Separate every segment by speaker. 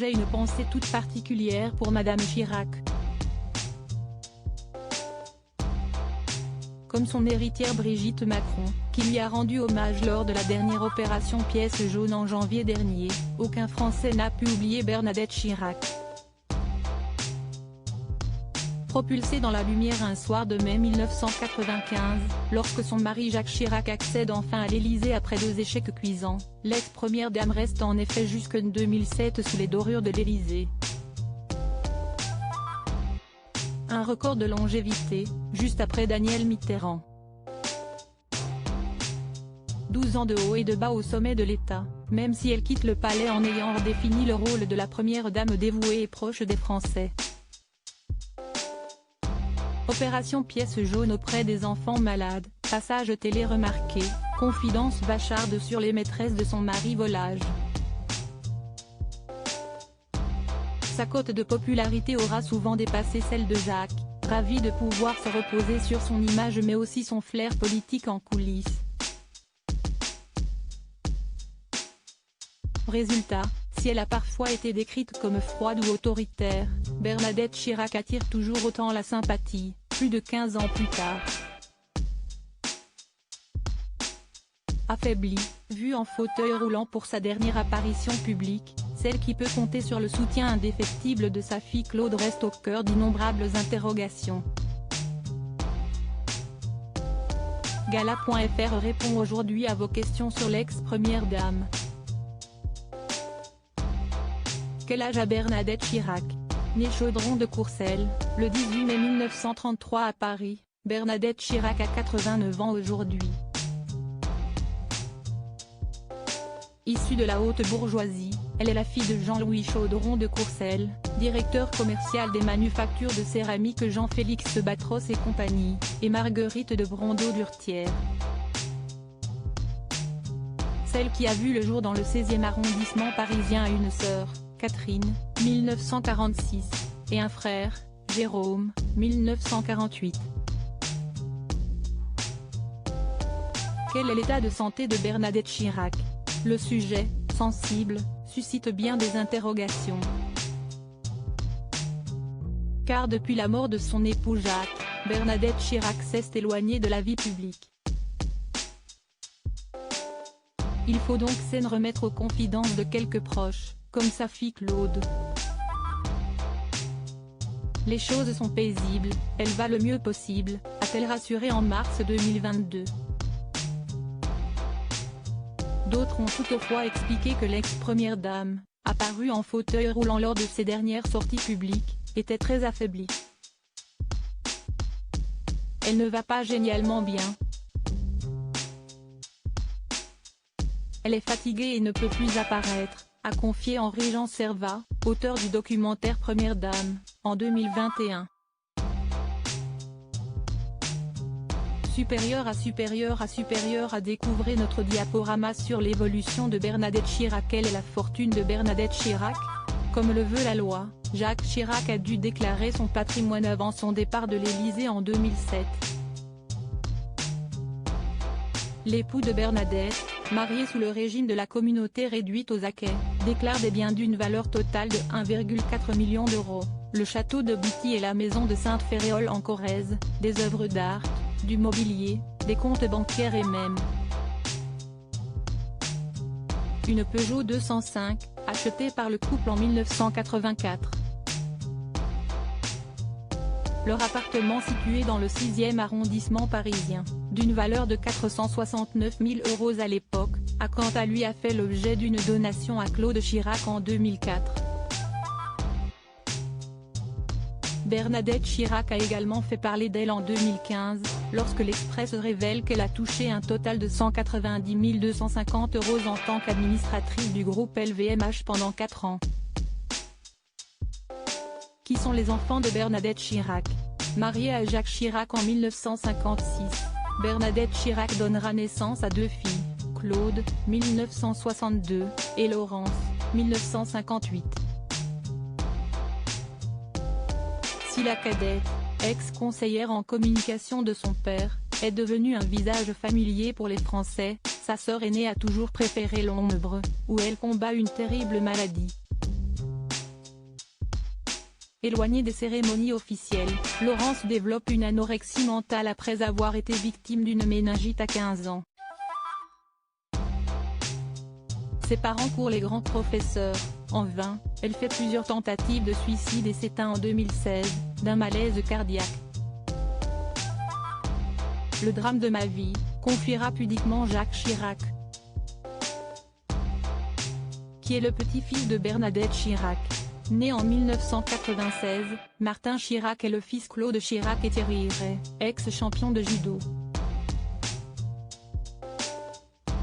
Speaker 1: j'ai une pensée toute particulière pour Madame Chirac. Comme son héritière Brigitte Macron, qui lui a rendu hommage lors de la dernière opération Pièce jaune en janvier dernier, aucun Français n'a pu oublier Bernadette Chirac. Propulsée dans la lumière un soir de mai 1995, lorsque son mari Jacques Chirac accède enfin à l'Élysée après 2 échecs cuisants, l'ex-première dame reste en effet jusqu'en 2007 sous les dorures de l'Élysée. Un record de longévité, juste après Danielle Mitterrand. 12 ans de haut et de bas au sommet de l'État, même si elle quitte le palais en ayant redéfini le rôle de la première dame dévouée et proche des Français. Opération Pièce jaune auprès des enfants malades, passage télé remarqué, confidence bacharde sur les maîtresses de son mari volage. Sa cote de popularité aura souvent dépassé celle de Jacques, ravi de pouvoir se reposer sur son image mais aussi son flair politique en coulisses. Résultat, si elle a parfois été décrite comme froide ou autoritaire, Bernadette Chirac attire toujours autant la sympathie, plus de 15 ans plus tard. Affaiblie, vue en fauteuil roulant pour sa dernière apparition publique, celle qui peut compter sur le soutien indéfectible de sa fille Claude reste au cœur d'innombrables interrogations. Gala.fr répond aujourd'hui à vos questions sur l'ex-première dame. Quel âge a Bernadette Chirac? Née Chaudron de Courcelles, le 18 mai 1933 à Paris, Bernadette Chirac a 89 ans aujourd'hui. Issue de la haute bourgeoisie, elle est la fille de Jean-Louis Chaudron de Courcelles, directeur commercial des manufactures de céramique Jean-Félix Batros et compagnie, et Marguerite de Brondeau-Durtière. Celle qui a vu le jour dans le 16e arrondissement parisien a une sœur, Catherine, 1946, et un frère, Jérôme, 1948. Quel est l'état de santé de Bernadette Chirac? Le sujet, sensible, suscite bien des interrogations. Car depuis la mort de son époux Jacques, Bernadette Chirac s'est éloignée de la vie publique. Il faut donc s'en remettre aux confidences de quelques proches, comme sa fille Claude. Les choses sont paisibles, elle va le mieux possible, a-t-elle rassuré en mars 2022. D'autres ont toutefois expliqué que l'ex-première dame, apparue en fauteuil roulant lors de ses dernières sorties publiques, était très affaiblie. Elle ne va pas génialement bien. Elle est fatiguée et ne peut plus apparaître, a confié Henri-Jean Servat, auteur du documentaire Première Dame, en 2021. Supérieur à découvrir notre diaporama sur l'évolution de Bernadette Chirac. Quelle est la fortune de Bernadette Chirac? Comme le veut la loi, Jacques Chirac a dû déclarer son patrimoine avant son départ de l'Élysée en 2007. L'époux de Bernadette, marié sous le régime de la communauté réduite aux acquêts, déclare des biens d'une valeur totale de 1,4 million d'euros, le château de Bouty et la maison de Sainte-Féréole en Corrèze, des œuvres d'art, du mobilier, des comptes bancaires et même une Peugeot 205, achetée par le couple en 1984. Leur appartement situé dans le 6e arrondissement parisien, d'une valeur de 469 000 € à l'époque, a quant à lui fait l'objet d'une donation à Claude Chirac en 2004. Bernadette Chirac a également fait parler d'elle en 2015, lorsque l'Express révèle qu'elle a touché un total de 190 250 € en tant qu'administratrice du groupe LVMH pendant 4 ans. Qui sont les enfants de Bernadette Chirac? Mariée à Jacques Chirac en 1956, Bernadette Chirac donnera naissance à 2 filles, Claude, 1962, et Laurence, 1958. Si la cadette, ex-conseillère en communication de son père, est devenue un visage familier pour les Français, sa sœur aînée a toujours préféré l'ombre, où elle combat une terrible maladie. Éloignée des cérémonies officielles, Laurence développe une anorexie mentale après avoir été victime d'une méningite à 15 ans. Ses parents courent les grands professeurs, en vain, elle fait plusieurs tentatives de suicide et s'éteint en 2016, d'un malaise cardiaque. Le drame de ma vie, confiera pudiquement Jacques Chirac, qui est le petit-fils de Bernadette Chirac. Né en 1996, Martin Chirac est le fils Claude Chirac et Thierry Ray, ex-champion de judo.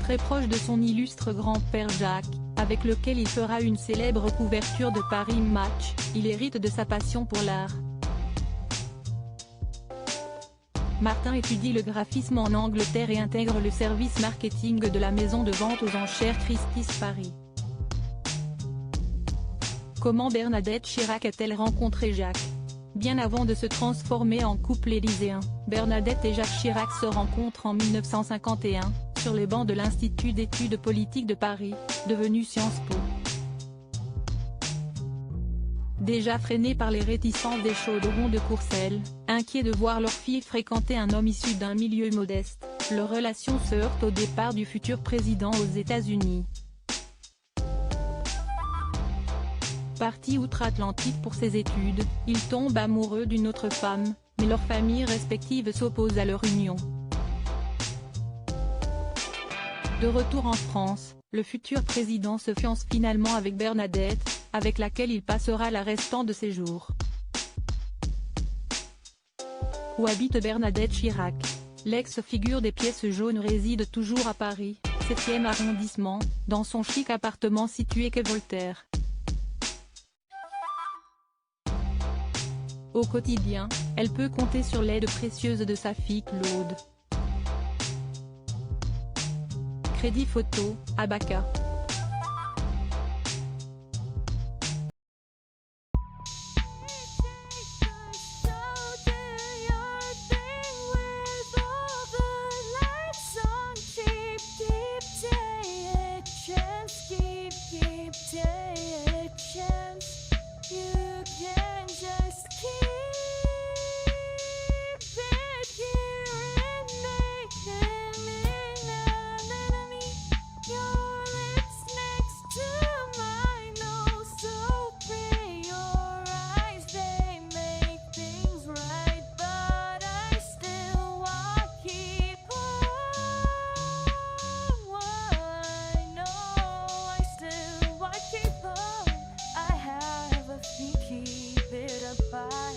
Speaker 1: Très proche de son illustre grand-père Jacques, avec lequel il fera une célèbre couverture de Paris Match, il hérite de sa passion pour l'art. Martin étudie le graphisme en Angleterre et intègre le service marketing de la maison de vente aux enchères Christie's Paris. Comment Bernadette Chirac a-t-elle rencontré Jacques? Bien avant de se transformer en couple élyséen, Bernadette et Jacques Chirac se rencontrent en 1951, sur les bancs de l'Institut d'études politiques de Paris, devenu Sciences Po. Déjà freinés par les réticences des chaudrons de Courcelles, inquiets de voir leur fille fréquenter un homme issu d'un milieu modeste, leur relation se heurte au départ du futur président aux États-Unis. Parti outre-Atlantique pour ses études, ils tombent amoureux d'une autre femme, mais leurs familles respectives s'opposent à leur union. De retour en France, le futur président se fiance finalement avec Bernadette, avec laquelle il passera la restant de ses jours. Où habite Bernadette Chirac? L'ex-figure des pièces jaunes réside toujours à Paris, 7e arrondissement, dans son chic appartement situé quai Voltaire. Au quotidien, elle peut compter sur l'aide précieuse de sa fille Claude. Crédit photo, Abaca.
Speaker 2: Keep it apart.